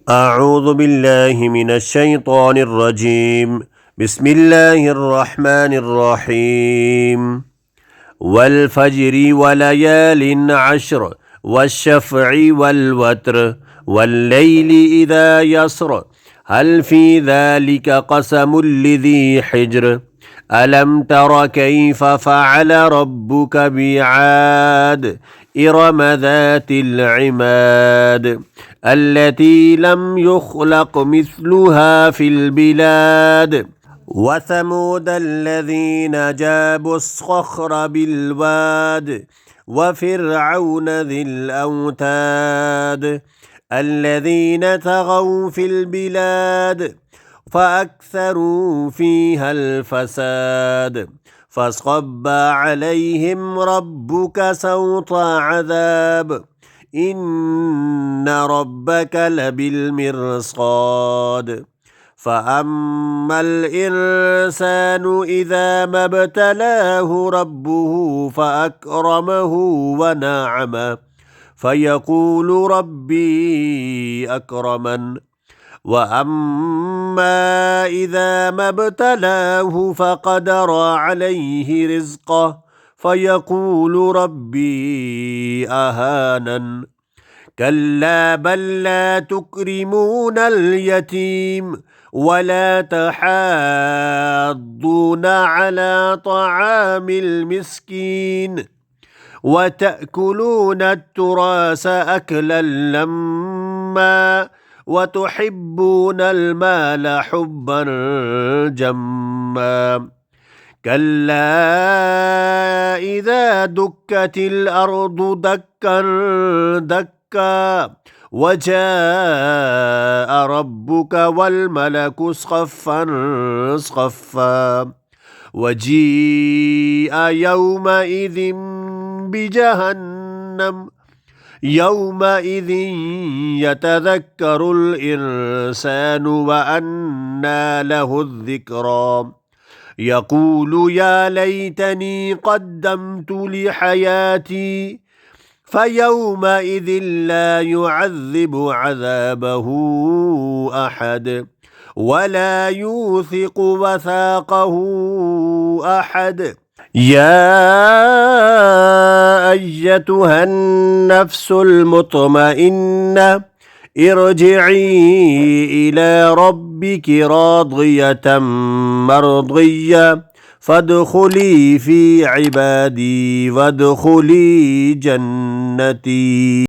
أعوذ بالله من الشيطان الرجيم. بسم الله الرحمن الرحيم. والفجر وليال عشر والشفع والوتر والليل إذا يسر هل في ذلك قسم لذي حجر ألم تر كيف فعل ربك بعاد إرم ذات العماد التي لم يخلق مثلها في البلاد وثمود الذين جابوا الصخر بالواد وفرعون ذي الأوتاد الذين طغوا في البلاد فأكثروا فيها الفساد فصب عليهم ربك سوط عذاب إن ربك لبالمرصاد فأما الإنسان إذا ما ابتلاه ربه فأكرمه ونعمه فيقول ربي أكرمن وأما إذا ما ابتلاه فقدر عليه رزقه فيقول ربي أهانن كلا بل لا تكرمون اليتيم ولا تحاضون على طعام المسكين وتأكلون التراث أكلا لما وتحبون المال حبا جما كلا إذا دكت الأرض دكا دكا وجاء ربك والملك صفا صفا وجيء يومئذ بجهنم يومئذ يتذكر الإنسان وأنى له الذكرى يقول يا ليتني قدمت لحياتي فيومئذ لا يعذب عذابه أحد ولا يوثق وثاقه أحد يا أيتها النفس المطمئنة ارجعي إلى ربك راضية مرضية فادخلي في عبادي وادخلي جنتي.